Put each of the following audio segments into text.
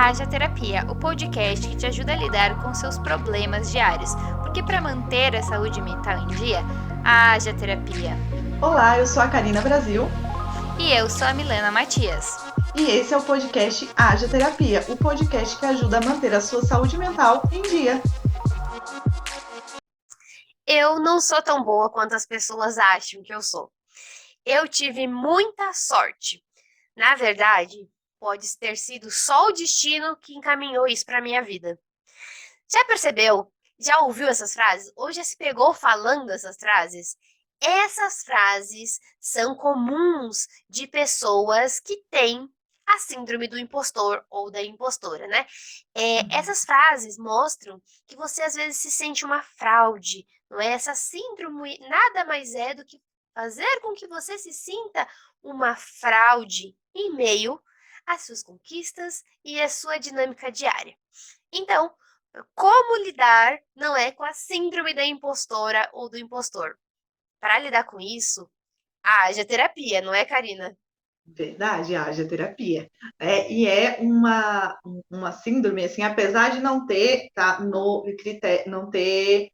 Haja Terapia, o podcast que te ajuda a lidar com seus problemas diários. Porque para manter a saúde mental em dia, haja terapia. Olá, eu sou a Karina Brasil. E eu sou a Milena Matias. E esse é o podcast Haja Terapia, o podcast que ajuda a manter a sua saúde mental em dia. Eu não sou tão boa quanto as pessoas acham que eu sou. Eu tive muita sorte. Na verdade, pode ter sido só o destino que encaminhou isso para minha vida. Já percebeu? Já ouviu essas frases? Ou já se pegou falando essas frases? Essas frases são comuns de pessoas que têm a síndrome do impostor ou da impostora, né? Essas frases mostram que você às vezes se sente uma fraude, não é? Essa síndrome nada mais é do que fazer com que você se sinta uma fraude em meio às suas conquistas e à sua dinâmica diária. Então, como lidar, não é, com a síndrome da impostora ou do impostor? Para lidar com isso, haja terapia, não é, Karina? Verdade, haja terapia. E é uma síndrome, assim, apesar de não ter, tá, no critério, não ter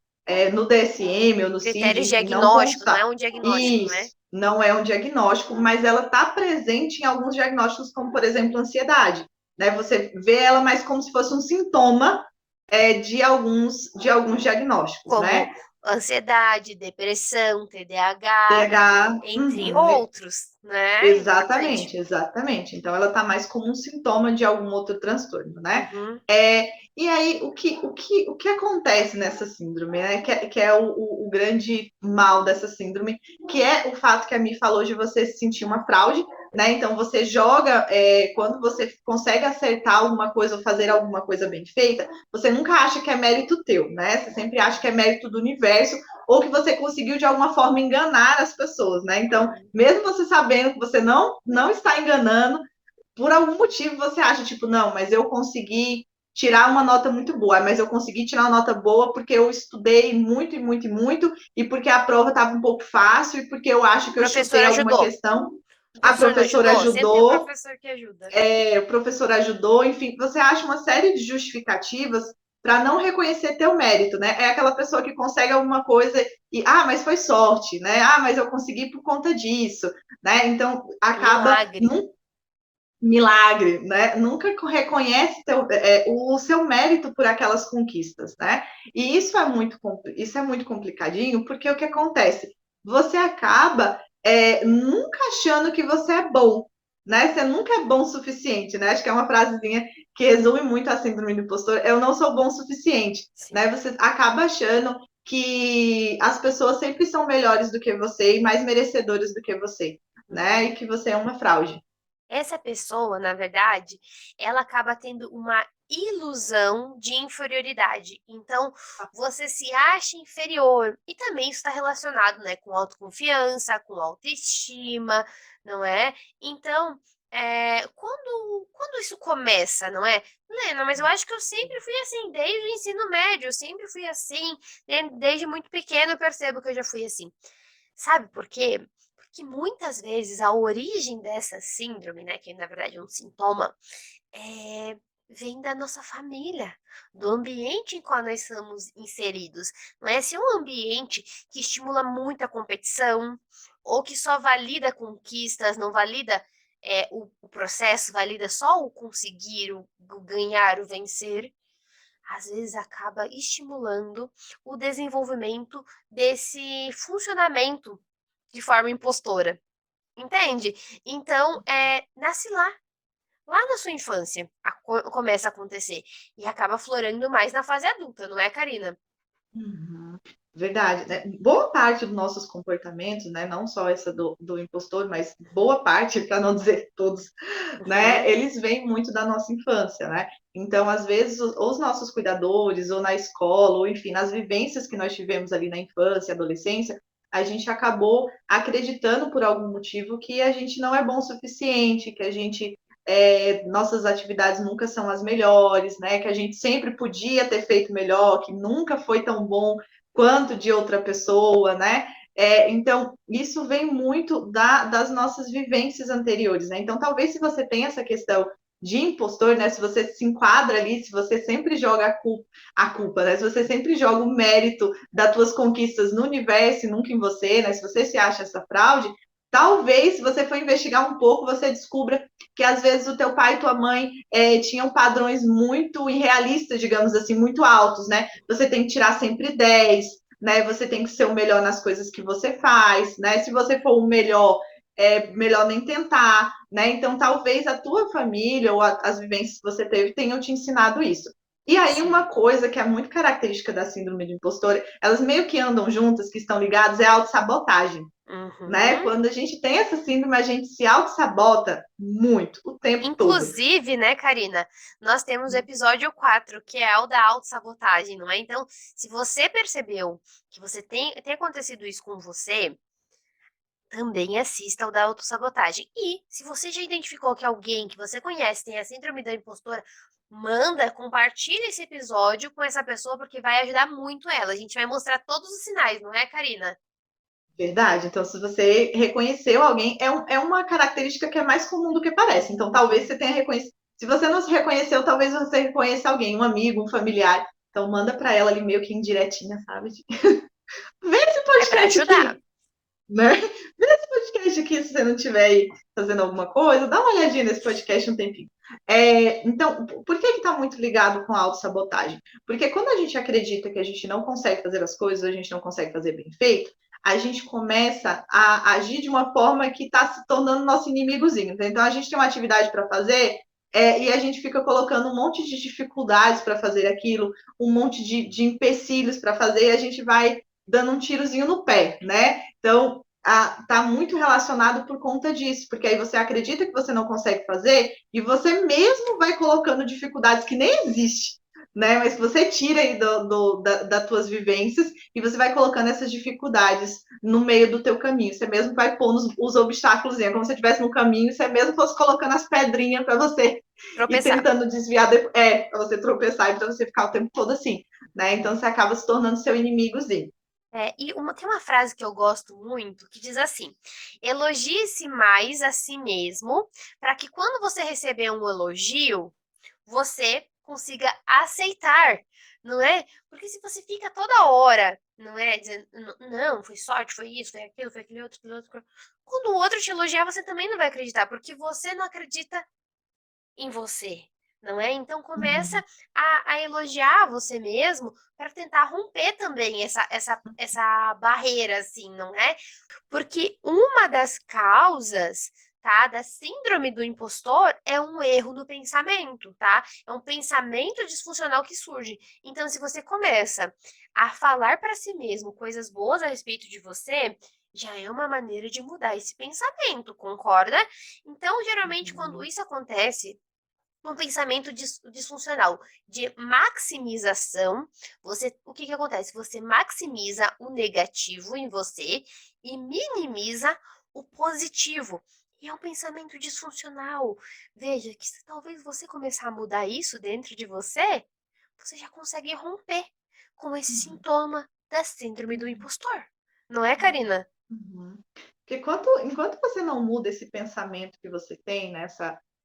no DSM ou no CID, Critérios enfim, não diagnóstico, não constar. é um diagnóstico, não é? Isso, não é um diagnóstico, mas ela está presente em alguns diagnósticos, como, por exemplo, ansiedade. Né? Você vê ela mais como se fosse um sintoma de alguns diagnósticos, Como né? ansiedade, depressão, TDAH, TH, entre outros, né? Importante. exatamente. Então, ela está mais como um sintoma de algum outro transtorno, né? Uhum. E aí, o que acontece nessa síndrome, né? Que é o grande mal dessa síndrome, que é o fato que a Mi falou de você se sentir uma fraude, né? Então, você joga, quando você consegue acertar alguma coisa ou fazer alguma coisa bem feita, você nunca acha que é mérito teu, né? Você sempre acha que é mérito do universo, ou que você conseguiu de alguma forma enganar as pessoas, né? Então, mesmo você sabendo que você não está enganando, por algum motivo você acha, tipo, não, mas eu consegui tirar uma nota muito boa, mas eu consegui tirar uma nota boa porque eu estudei muito e muito e muito, e porque a prova estava um pouco fácil, e porque eu acho que eu chutei alguma questão, O a professor não professora ajudou? Sempre tem um ajudou, professor que ajuda. o professor ajudou, enfim, você acha uma série de justificativas para não reconhecer teu mérito, né? É aquela pessoa que consegue alguma coisa e, mas foi sorte, né? Mas eu consegui por conta disso, né? Então, acaba milagre, né? Nunca reconhece o seu mérito por aquelas conquistas, né? E isso é muito complicadinho, porque o que acontece? Você acaba nunca achando que você é bom, né? Você nunca é bom o suficiente, né? Acho que é uma frasezinha que resume muito a síndrome do impostor. Eu não sou bom o suficiente, né? Você acaba achando que as pessoas sempre são melhores do que você e mais merecedoras do que você, né? E que você é uma fraude. Essa pessoa, na verdade, ela acaba tendo uma ilusão de inferioridade. Então, você se acha inferior. E também isso está relacionado, né, com autoconfiança, com autoestima, não é? Então, quando isso começa, não é? Lena, mas eu acho que eu sempre fui assim, desde o ensino médio, eu sempre fui assim, né? Desde muito pequeno eu percebo que eu já fui assim. Sabe por quê? Porque muitas vezes a origem dessa síndrome, né, que na verdade é um sintoma, vem da nossa família, do ambiente em qual nós somos inseridos. Não é? Se um ambiente que estimula muito a competição, ou que só valida conquistas, não valida o processo, valida só o conseguir, o ganhar, o vencer, às vezes acaba estimulando o desenvolvimento desse funcionamento de forma impostora, entende? Então, nasce lá na sua infância, começa a acontecer e acaba florando mais na fase adulta, não é, Karina? Uhum. Verdade, né? Boa parte dos nossos comportamentos, né? Não só essa do impostor, mas boa parte, para não dizer todos, né? Eles vêm muito da nossa infância, né? Então, às vezes, os nossos cuidadores, ou na escola, ou enfim, nas vivências que nós tivemos ali na infância, adolescência, a gente acabou acreditando por algum motivo que a gente não é bom o suficiente, que a gente nossas atividades nunca são as melhores, né? Que a gente sempre podia ter feito melhor, que nunca foi tão bom quanto de outra pessoa, né? Então, isso vem muito das nossas vivências anteriores, né? Então, talvez se você tem essa questão de impostor, né? Se você se enquadra ali, se você sempre joga a culpa, né? Se você sempre joga o mérito das tuas conquistas no universo e nunca em você, né? Se você se acha essa fraude, talvez, se você for investigar um pouco, você descubra que às vezes o teu pai e tua mãe tinham padrões muito irrealistas, digamos assim, muito altos, né? Você tem que tirar sempre 10, né? Você tem que ser o melhor nas coisas que você faz, né? Se você for o melhor, é melhor nem tentar, né? Então, talvez a tua família ou as vivências que você teve tenham te ensinado isso. E aí, uma coisa que é muito característica da síndrome de impostora, elas meio que andam juntas, que estão ligadas, é a autossabotagem. Né? Quando a gente tem essa síndrome, a gente se auto-sabota muito, o tempo todo. Inclusive, né, Karina, nós temos o episódio 4, que é o da autossabotagem, não é? Então, se você percebeu que você tem acontecido isso com você, também assista ao da autossabotagem. E, se você já identificou que alguém que você conhece tem a síndrome da impostora, compartilha esse episódio com essa pessoa, porque vai ajudar muito ela. A gente vai mostrar todos os sinais, não é, Karina? Verdade. Então, se você reconheceu alguém, é uma característica que é mais comum do que parece. Então, talvez você tenha reconhecido. Se você não se reconheceu, talvez você reconheça alguém, um amigo, um familiar. Então, manda para ela ali meio que indiretinha, sabe? Vê esse podcast aqui, né? Vê esse podcast aqui se você não estiver aí fazendo alguma coisa. Dá uma olhadinha nesse podcast um tempinho. Então, por que está muito ligado com a autossabotagem? Porque quando a gente acredita que a gente não consegue fazer as coisas, a gente não consegue fazer bem feito, a gente começa a agir de uma forma que está se tornando nosso inimigozinho. Então, a gente tem uma atividade para fazer e a gente fica colocando um monte de dificuldades para fazer aquilo, um monte de empecilhos para fazer, e a gente vai dando um tirozinho no pé, né? Então, tá muito relacionado por conta disso, porque aí você acredita que você não consegue fazer e você mesmo vai colocando dificuldades que nem existem, né? Mas que você tira aí das tuas vivências e você vai colocando essas dificuldades no meio do teu caminho. Você mesmo vai pondo os obstáculos, como se você estivesse no caminho, você mesmo fosse colocando as pedrinhas para você Tropeçar. ir tentando desviar, para você tropeçar e para você ficar o tempo todo assim, né? Então você acaba se tornando seu inimigozinho. Tem uma frase que eu gosto muito que diz assim: elogie-se mais a si mesmo, para que quando você receber um elogio, você consiga aceitar, não é? Porque se você fica toda hora, não é? Dizendo, não, foi sorte, foi isso, foi aquele outro, quando o outro te elogiar, você também não vai acreditar, porque você não acredita em você, não é? Então começa a elogiar você mesmo para tentar romper também essa barreira, assim, não é? Porque uma das causas, tá, da síndrome do impostor é um erro no pensamento, tá? É um pensamento disfuncional que surge. Então, se você começa a falar para si mesmo coisas boas a respeito de você, já é uma maneira de mudar esse pensamento, concorda? Então, geralmente, quando isso acontece, um pensamento disfuncional de maximização, o que acontece? Você maximiza o negativo em você e minimiza o positivo. E é um pensamento disfuncional. Veja que se talvez você começar a mudar isso dentro de você, você já consegue romper com esse sintoma da síndrome do impostor. Não é, Karina? Porque enquanto você não muda esse pensamento que você tem, né,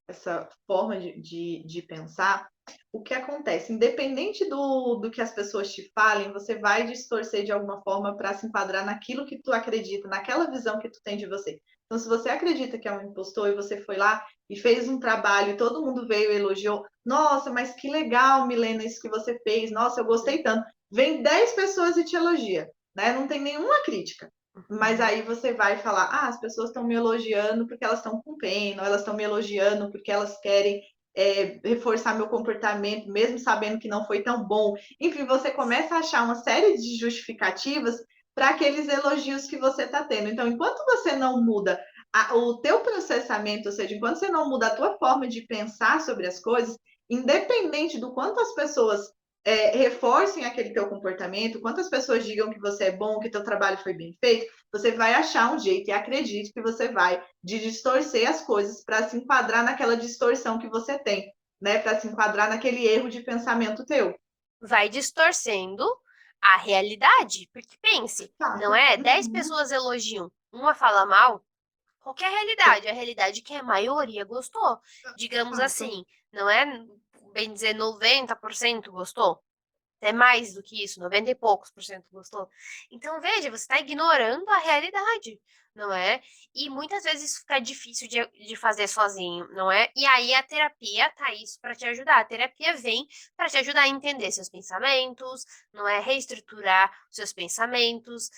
essa forma de pensar, o que acontece? Independente do que as pessoas te falem, você vai distorcer de alguma forma para se enquadrar naquilo que tu acredita, naquela visão que tu tem de você. Então, se você acredita que é um impostor e você foi lá e fez um trabalho e todo mundo veio e elogiou, nossa, mas que legal, Milena, isso que você fez, nossa, eu gostei tanto. Vem 10 pessoas e te elogia, né? Não tem nenhuma crítica. Mas aí você vai falar, as pessoas estão me elogiando porque elas estão com pena, ou elas estão me elogiando porque elas querem reforçar meu comportamento, mesmo sabendo que não foi tão bom. Enfim, você começa a achar uma série de justificativas para aqueles elogios que você está tendo. Então, enquanto você não muda o teu processamento, ou seja, enquanto você não muda a tua forma de pensar sobre as coisas, independente do quanto as pessoas reforcem aquele teu comportamento, quantas pessoas digam que você é bom, que teu trabalho foi bem feito, você vai achar um jeito, e acredite que você vai, de distorcer as coisas para se enquadrar naquela distorção que você tem, né? Para se enquadrar naquele erro de pensamento teu. Vai distorcendo a realidade. Porque pense, não é? 10 pessoas elogiam, uma fala mal, qualquer realidade, a realidade que a maioria gostou. Digamos Fato. assim, não é, bem dizer, 90% gostou? É mais do que isso, 90 e poucos por cento gostou. Então, veja, você está ignorando a realidade, não é? E muitas vezes isso fica difícil de fazer sozinho, não é? E aí a terapia tá isso para te ajudar. A terapia vem para te ajudar a entender seus pensamentos, não é? Reestruturar seus pensamentos,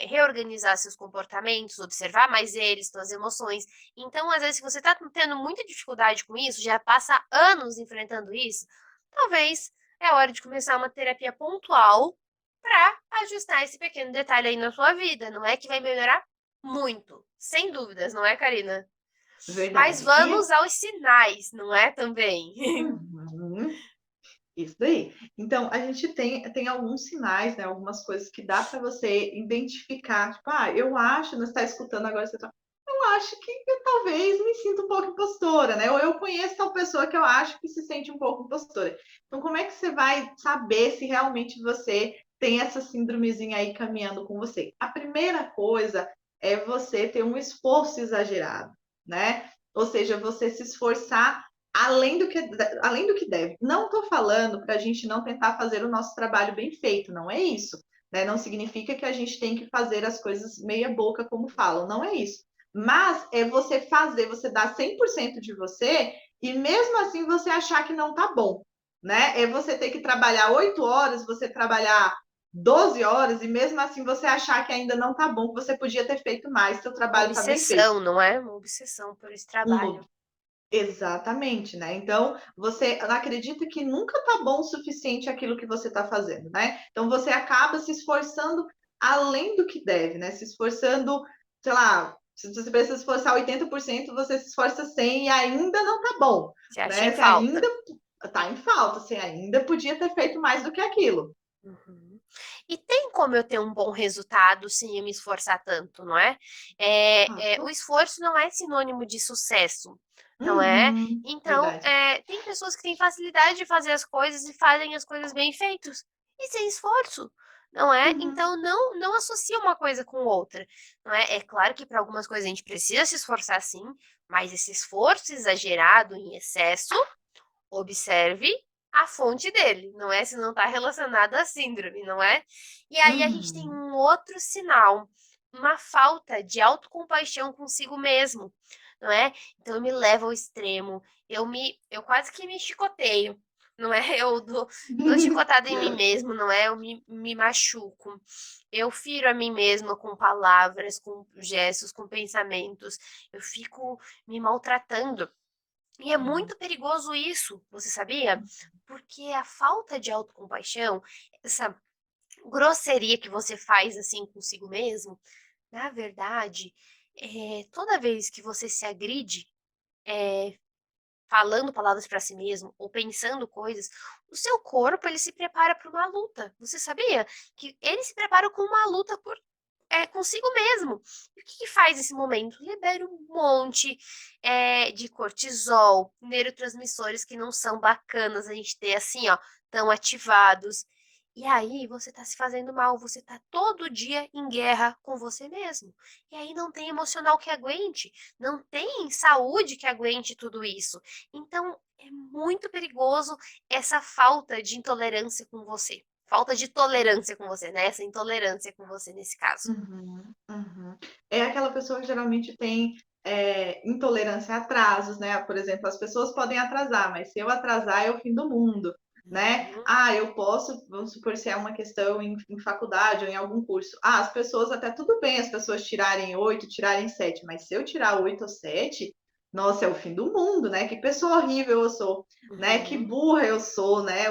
reorganizar seus comportamentos, observar mais eles, suas emoções. Então, às vezes, se você está tendo muita dificuldade com isso, já passa anos enfrentando isso, talvez é hora de começar uma terapia pontual para ajustar esse pequeno detalhe aí na sua vida. Não é que vai melhorar muito, sem dúvidas, não é, Karina? Mas Verdade. vamos aos sinais, não é também? Uhum. Isso daí. Então, a gente tem alguns sinais, né? Algumas coisas que dá para você identificar. Tipo, eu acho, não está escutando agora, você tá. Eu acho que eu talvez me sinta um pouco impostora, né? Ou eu conheço tal pessoa que eu acho que se sente um pouco impostora. Então, como é que você vai saber se realmente você tem essa síndromezinha aí caminhando com você? A primeira coisa é você ter um esforço exagerado, né? Ou seja, você se esforçar além do que deve. Não estou falando para a gente não tentar fazer o nosso trabalho bem feito, não é isso. Né? Não significa que a gente tem que fazer as coisas meia boca, como falam, não é isso. Mas é você fazer, você dar 100% de você e mesmo assim você achar que não tá bom. Né? É você ter que trabalhar 8 horas, você trabalhar 12 horas e mesmo assim você achar que ainda não tá bom, que você podia ter feito mais, seu Uma trabalho tá bem feito. obsessão, não é? Uma obsessão por esse Um, trabalho. Exatamente, né? Então, você acredita que nunca tá bom o suficiente aquilo que você tá fazendo, né? Então, você acaba se esforçando além do que deve, né? Se esforçando, sei lá, se você precisa se esforçar 80%, você se esforça 100 e ainda não tá bom, Você acha em né? Você ainda falta. tá em falta, você ainda podia ter feito mais do que aquilo. Uhum. E tem como eu ter um bom resultado sem eu me esforçar tanto, não é? O esforço não é sinônimo de sucesso, não é? Uhum, Então, verdade. tem pessoas que têm facilidade de fazer as coisas e fazem as coisas bem feitas e sem esforço, não é? Uhum, Então, não associa uma coisa com outra, não é? É claro que para algumas coisas a gente precisa se esforçar sim, mas esse esforço exagerado em excesso, observe a fonte dele, não é? Se não está relacionado à síndrome, não é? E aí a gente tem uhum, um outro sinal, uma falta de autocompaixão consigo mesmo, não é? Então eu me levo ao extremo, eu quase que me chicoteio, não é? Eu dou chicotada em mim mesmo, não é? Eu me machuco. Eu firo a mim mesma com palavras, com gestos, com pensamentos. Eu fico me maltratando. E é muito perigoso isso, você sabia? Porque a falta de autocompaixão, essa grosseria que você faz assim consigo mesmo, na verdade, toda vez que você se agride, falando palavras para si mesmo ou pensando coisas, o seu corpo ele se prepara para uma luta. Você sabia que ele se prepara com uma luta consigo mesmo. E o que, que faz nesse momento? Libera um monte de cortisol, neurotransmissores que não são bacanas a gente ter assim, ó, tão ativados. E aí você tá se fazendo mal, você tá todo dia em guerra com você mesmo. E aí não tem emocional que aguente, não tem saúde que aguente tudo isso. Então é muito perigoso essa falta de intolerância com você. Falta de tolerância com você, né? Essa intolerância com você nesse caso. uhum, uhum. É aquela pessoa que geralmente tem intolerância a atrasos, né? Por exemplo, as pessoas podem atrasar, mas se eu atrasar é o fim do mundo, né? Uhum. Eu posso, vamos supor, se é uma questão em faculdade ou em algum curso. As pessoas até tudo bem, as pessoas tirarem 8, tirarem 7, mas se eu tirar 8 ou 7, nossa, é o fim do mundo, né? Que pessoa horrível eu sou, né? Que Uhum. burra eu sou, né?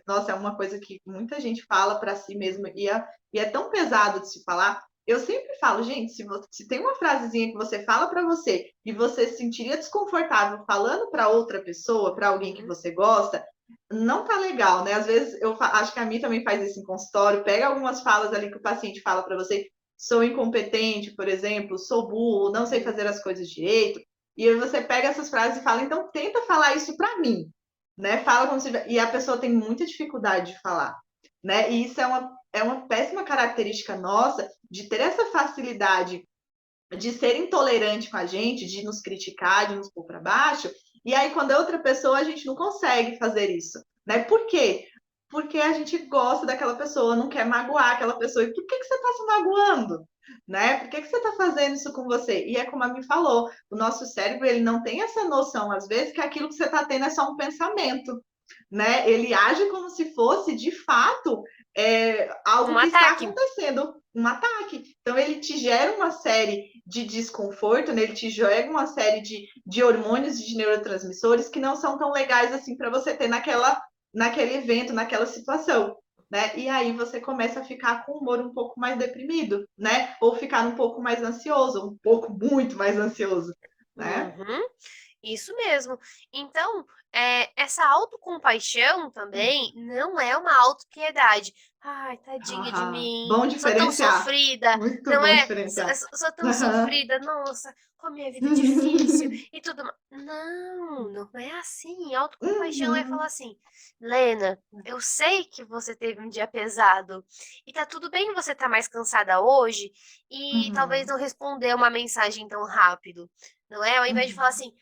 Nossa, é uma coisa que muita gente fala para si mesma e é tão pesado de se falar. Eu sempre falo, gente, se tem uma frasezinha que você fala para você e você se sentiria desconfortável falando para outra pessoa, para alguém que Uhum. você gosta, não tá legal, né? Às vezes acho que a Mi também faz isso em consultório, pega algumas falas ali que o paciente fala para você, sou incompetente, por exemplo, sou burro, não sei Uhum. fazer as coisas direito, e aí você pega essas frases e fala, então tenta falar isso para mim, né? Fala como se e a pessoa tem muita dificuldade de falar, né? E isso é uma péssima característica nossa de ter essa facilidade de ser intolerante com a gente, de nos criticar, de nos pôr para baixo, e aí quando é outra pessoa a gente não consegue fazer isso, né? Por quê? Porque a gente gosta daquela pessoa, não quer magoar aquela pessoa. E por que você está se magoando? Né? Por que você está fazendo isso com você? E é como a mim falou, o nosso cérebro ele não tem essa noção, às vezes, que aquilo que você está tendo é só um pensamento, né? Ele age como se fosse, de fato, algo Um que está ataque. acontecendo, um ataque. Então, ele te gera uma série de desconforto, né? Ele te joga uma série de hormônios e de neurotransmissores que não são tão legais assim para você ter naquele evento, naquela situação. Né? E aí você começa a ficar com o humor um pouco mais deprimido, né? Ou ficar um pouco mais ansioso, um pouco muito mais ansioso, né? Uhum. Isso mesmo. Então, essa autocompaixão também não é uma autopiedade. Ai, tadinha de mim, Bom sou tão diferenciar. sofrida, Muito não bom é? diferenciar. Sou tão sofrida, nossa, com a minha vida difícil e tudo mais. Não, não é assim. Autocompaixão é falar assim, Lena, eu sei que você teve um dia pesado e tá tudo bem você tá mais cansada hoje e talvez não responder uma mensagem tão rápido, não é? Ao invés de falar assim,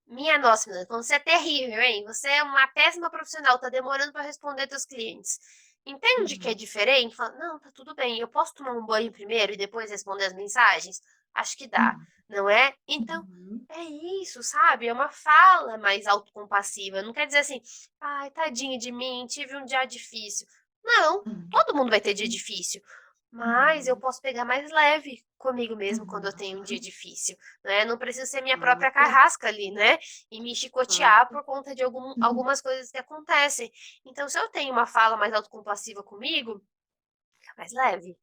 minha nossa, menina, você é terrível, hein? Você é uma péssima profissional, tá demorando para responder teus clientes. Entende que é diferente? Fala, não, tá tudo bem, eu posso tomar um banho primeiro e depois responder as mensagens? Acho que dá, não é? Então, é isso, sabe? É uma fala mais autocompassiva. Não quer dizer assim, ai, tadinha de mim, tive um dia difícil. Não, todo mundo vai ter dia difícil. Mas eu posso pegar mais leve comigo mesmo quando eu tenho um dia difícil, né? Não preciso ser minha própria carrasca ali, né? E me chicotear por conta de algumas coisas que acontecem. Então, se eu tenho uma fala mais autocompassiva comigo, fica mais leve.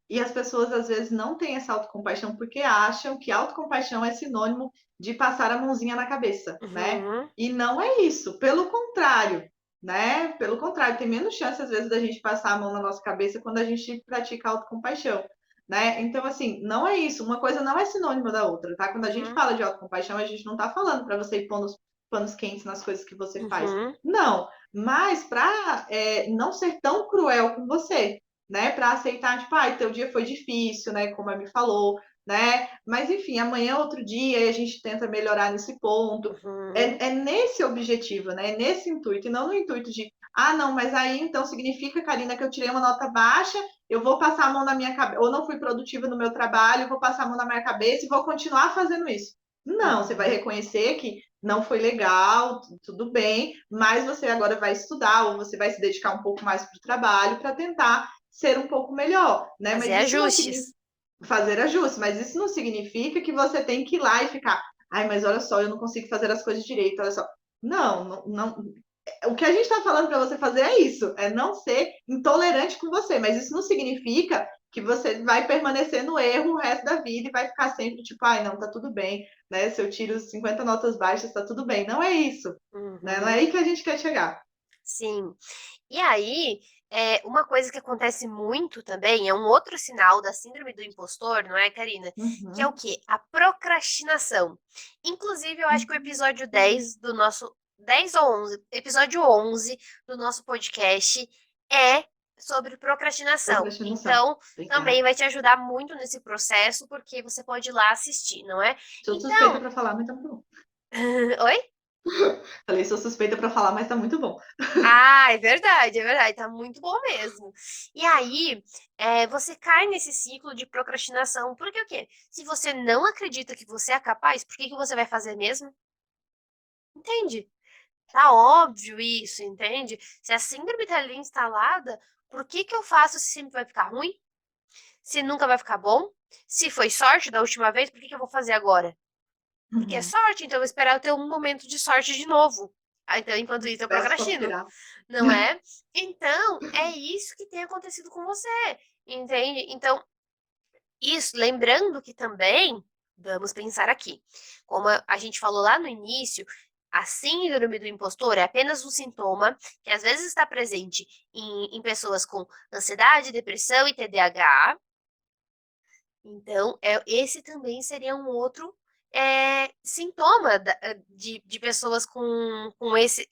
E as pessoas às vezes não têm essa autocompaixão porque acham que autocompaixão é sinônimo de passar a mãozinha na cabeça, né? Uhum, E não é isso, pelo contrário, né? Pelo contrário, tem menos chance às vezes da gente passar a mão na nossa cabeça quando a gente pratica autocompaixão, né? Então, assim, não é isso, uma coisa não é sinônimo da outra, tá? Quando a gente uhum, fala de autocompaixão, a gente não tá falando para você ir pondo os panos quentes nas coisas que você faz. uhum, Não, mas para não ser tão cruel com você, né? Para aceitar, tipo, ai, teu dia foi difícil, né? Como a me falou, né? Mas enfim, amanhã é outro dia e a gente tenta melhorar nesse ponto. uhum. É nesse objetivo, né? É nesse intuito, e não no intuito de, ah, não, mas aí então significa, Karina, que eu tirei uma nota baixa, eu vou passar a mão na minha cabeça, ou não fui produtiva no meu trabalho, vou passar a mão na minha cabeça e vou continuar fazendo isso. Não, você vai reconhecer que não foi legal, tudo bem, mas você agora vai estudar ou você vai se dedicar um pouco mais para o trabalho para tentar ser um pouco melhor, né? Fazer Mas isso não significa ajustes. fazer ajustes, mas isso não significa que você tem que ir lá e ficar, ai, mas olha só, eu não consigo fazer as coisas direito, olha só. Não, não, não. O que a gente está falando para você fazer é isso, é não ser intolerante com você, mas isso não significa que você vai permanecer no erro o resto da vida e vai ficar sempre tipo, ai, não, tá tudo bem, né? Se eu tiro 50 notas baixas, tá tudo bem. Não é isso, né? Não é Uhum. aí que a gente quer chegar. Sim. E aí, uma coisa que acontece muito também, é um outro sinal da síndrome do impostor, não é, Karina? Que é o Uhum. quê? A procrastinação. Inclusive, eu acho que o episódio 10 do nosso, 10 ou 11, episódio 11 do nosso podcast é sobre procrastinação. Procrastinação. Então, também Obrigada. vai te ajudar muito nesse processo, porque você pode ir lá assistir, não é? Sou suspeita Então, para falar, mas tá muito bom. oi? Falei, sou suspeita para falar, mas tá muito bom. Ah, é verdade, tá muito bom mesmo. E aí, você cai nesse ciclo de procrastinação, porque o quê? Se você não acredita que você é capaz, por que que você vai fazer mesmo? Entende? Tá óbvio isso, entende? Se a síndrome tá ali instalada, por que que eu faço se sempre vai ficar ruim? Se nunca vai ficar bom? Se foi sorte da última vez, por que que eu vou fazer agora? Porque é Uhum. sorte, então eu vou esperar eu ter um momento de sorte de novo. Ah, então, enquanto isso, eu Peço para procrastino, aspirar. não é? Então, é isso que tem acontecido com você, entende? Então, isso, lembrando que também, vamos pensar aqui, como a gente falou lá no início, a síndrome do impostor é apenas um sintoma que às vezes está presente em pessoas com ansiedade, depressão e TDAH. Então, esse também seria um outro sintoma de pessoas com esses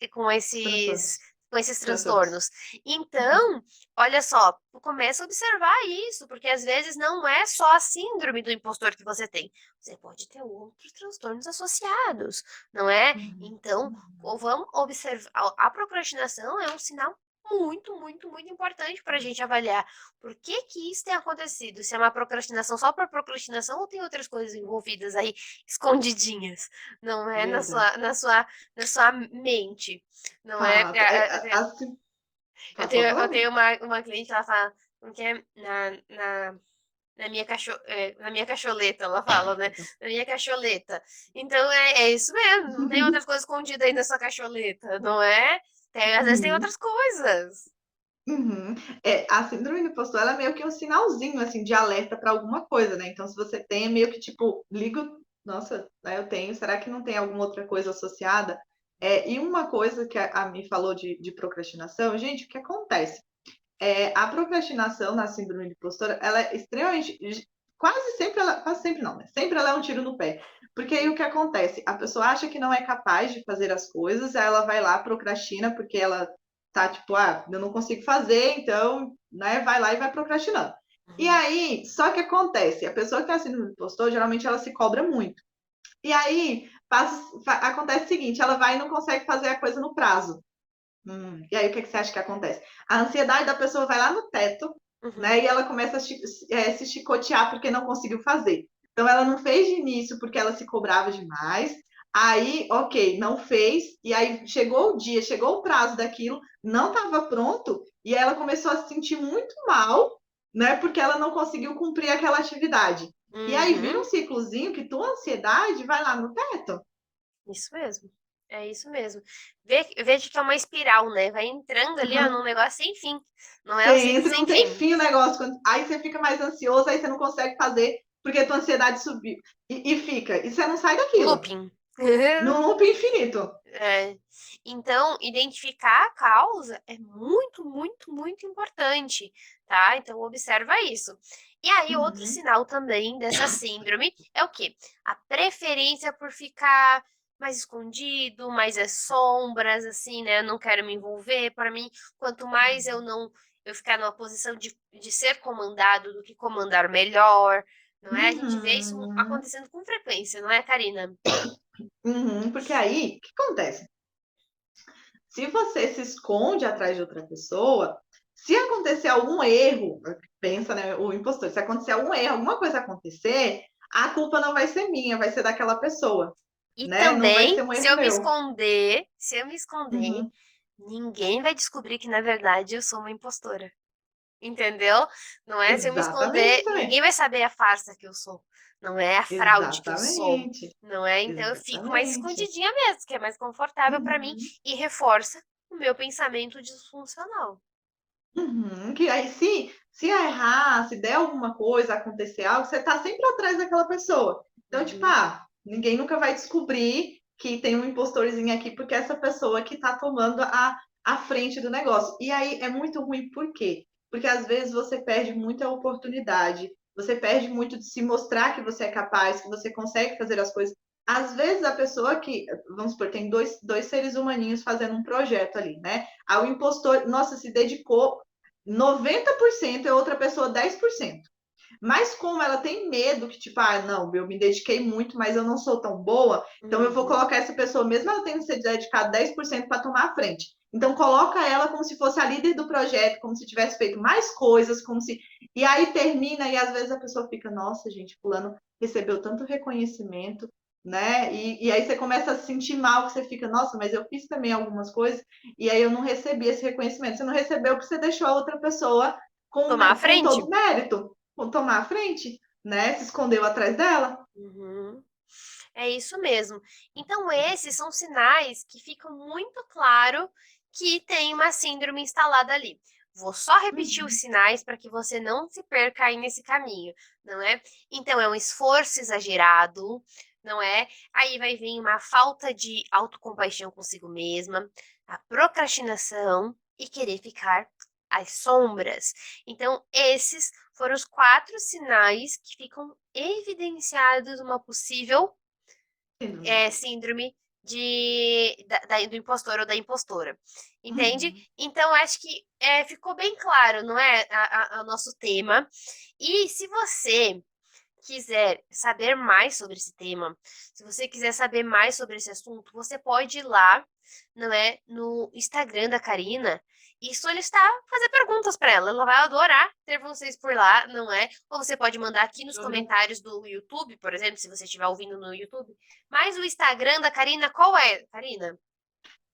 Transtornos. com esses Transtornos. transtornos. Então, olha só, tu começa a observar isso, porque às vezes não é só a síndrome do impostor que você tem. Você pode ter outros transtornos associados, não é? Uhum. Então, vamos observar. A procrastinação é um sinal muito, muito, muito importante para a gente avaliar por que que isso tem acontecido. Se é uma procrastinação só por procrastinação ou tem outras coisas envolvidas aí, escondidinhas, não é? Na Verdade. sua, na sua, na sua mente. Não é? Fato. Assim, Eu fala. tenho uma cliente, ela fala, como que é? Na minha cacholeta, ela fala, né? Na minha cacholeta. Então é isso mesmo, não tem outras coisas escondidas aí na sua cacholeta, não é? Às vezes tem Uhum. outras coisas. Uhum. A síndrome do impostor, ela é meio que um sinalzinho, assim, de alerta para alguma coisa, né? Então, se você tem, é meio que, tipo, ligo, nossa, né, eu tenho, será que não tem alguma outra coisa associada? E uma coisa que a Mi falou de procrastinação, gente, o que acontece? A procrastinação na síndrome do impostor, ela é extremamente, quase sempre não, né? Sempre ela é um tiro no pé. Porque aí o que acontece? A pessoa acha que não é capaz de fazer as coisas, aí ela vai lá, procrastina, porque ela tá tipo, eu não consigo fazer, então, né, vai lá e vai procrastinando. E Uhum. aí, só que acontece, a pessoa que tem a síndrome do impostor, geralmente ela se cobra muito. E aí, acontece o seguinte, ela vai e não consegue fazer a coisa no prazo. E aí, o que você acha que acontece? A ansiedade da pessoa vai lá no teto, Uhum. né? E ela começa a se chicotear porque não conseguiu fazer. Então, ela não fez de início porque ela se cobrava demais. Aí, ok, não fez. E aí, chegou o dia, chegou o prazo daquilo, não estava pronto. E aí, ela começou a se sentir muito mal, né? Porque ela não conseguiu cumprir aquela atividade. E aí, vira um Uhum. ciclozinho que tua ansiedade vai lá no teto. Isso mesmo. É isso mesmo. Veja que é uma espiral, né? Vai entrando ali, ó, num negócio sem fim. Não Você é um ciclo entra e sem não tem fim. fim o negócio. Aí você fica mais ansioso, aí você não consegue fazer porque a tua ansiedade subiu. E fica. E você não sai daquilo. Looping. Num loop infinito. É. Então, identificar a causa é muito, muito, muito importante, tá? Então, observa isso. E aí, outro Uhum. sinal também dessa síndrome é o quê? A preferência por ficar mais escondido, mais às sombras, assim, né? Eu não quero me envolver. Para mim, quanto mais eu ficar numa posição de ser comandado do que comandar melhor, não é? A gente vê isso Uhum. acontecendo com frequência, não é, Karina? Uhum. Porque aí, o que acontece? Se você se esconde atrás de outra pessoa, se acontecer algum erro, pensa, né, o impostor, se acontecer algum erro, alguma coisa acontecer, a culpa não vai ser minha, vai ser daquela pessoa, E né? Não vai também, ser um erro meu. se eu me esconder, Uhum. ninguém vai descobrir que na verdade eu sou uma impostora. Entendeu? Não é se eu me Exatamente esconder, ninguém também. vai saber a farsa que eu sou. Não é a fraude que eu sou. Exatamente. Não é? Então eu fico mais Exatamente. escondidinha mesmo, que é mais confortável para mim Uhum, e reforça o meu pensamento disfuncional. uhum. Que aí, se errar, se der alguma coisa, acontecer algo, você tá sempre atrás daquela pessoa. Então, tipo, Uhum. ninguém nunca vai descobrir que tem um impostorzinho aqui, porque é essa pessoa que tá tomando a frente do negócio. E aí é muito ruim, por quê? Porque às vezes você perde muita oportunidade, você perde muito de se mostrar que você é capaz, que você consegue fazer as coisas. Às vezes a pessoa que, vamos supor, tem dois seres humaninhos fazendo um projeto ali, né? Aí o impostor, nossa, se dedicou 90% e a outra pessoa 10%. Mas como ela tem medo que, tipo, não, eu me dediquei muito, mas eu não sou tão boa, então eu vou Uhum. colocar essa pessoa, mesmo ela tendo se dedicado 10% para tomar a frente. Então coloca ela como se fosse a líder do projeto, como se tivesse feito mais coisas, como se. E aí termina, e às vezes a pessoa fica, nossa, gente, fulano recebeu tanto reconhecimento, né? E aí você começa a se sentir mal, que você fica, nossa, mas eu fiz também algumas coisas, e aí eu não recebi esse reconhecimento. Você não recebeu porque você deixou a outra pessoa Tomar a com todo frente. o mérito tomar a frente, né? Se escondeu atrás dela. Uhum. É isso mesmo. Então, esses são sinais que ficam muito claro que tem uma síndrome instalada ali. Vou só repetir os Uhum. sinais para que você não se perca aí nesse caminho, não é? Então, é um esforço exagerado, não é? Aí vai vir uma falta de autocompaixão consigo mesma, a procrastinação e querer ficar às sombras. Então, esses foram os 4 sinais que ficam evidenciados numa possível síndrome do impostor ou da impostora, entende? Uhum. Então, acho que ficou bem claro, não é, o nosso tema. E se você quiser saber mais sobre esse tema, se você quiser saber mais sobre esse assunto, você pode ir lá, não é, no Instagram da Karina e solicitar, fazer perguntas para ela. Ela vai adorar ter vocês por lá, não é? Ou você pode mandar aqui nos Juro. comentários do YouTube, por exemplo, se você estiver ouvindo no YouTube. Mas o Instagram da Karina, qual é, Karina?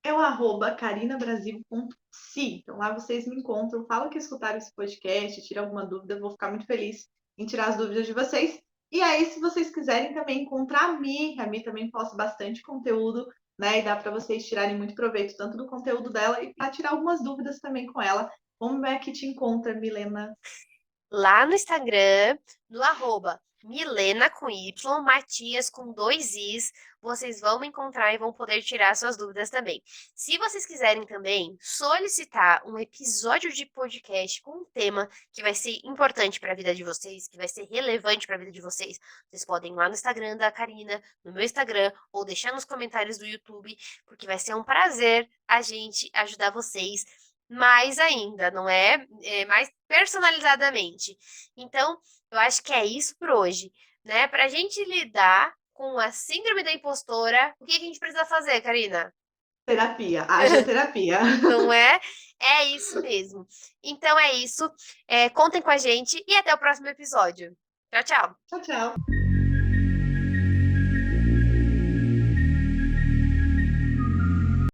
É o @carinabrasil.si. Então lá vocês me encontram. Fala que escutaram esse podcast, tira alguma dúvida, eu vou ficar muito feliz em tirar as dúvidas de vocês. E aí, se vocês quiserem também encontrar a Mi também posta bastante conteúdo, né? E dá para vocês tirarem muito proveito tanto do conteúdo dela e para tirar algumas dúvidas também com ela. Como é que te encontra, Milena? Lá no Instagram, no @Milena com Y, Matias com 2 Is, vocês vão me encontrar e vão poder tirar suas dúvidas também. Se vocês quiserem também solicitar um episódio de podcast com um tema que vai ser importante para a vida de vocês, que vai ser relevante para a vida de vocês, vocês podem ir lá no Instagram da Karina, no meu Instagram, ou deixar nos comentários do YouTube, porque vai ser um prazer a gente ajudar vocês mais ainda, não é? Mais personalizadamente. Então, eu acho que é isso por hoje, né? Para a gente lidar com a síndrome da impostora, o que a gente precisa fazer, Karina? Terapia, haja terapia. Não é? É isso mesmo. Então é isso. Contem com a gente e até o próximo episódio. Tchau, tchau. Tchau, tchau.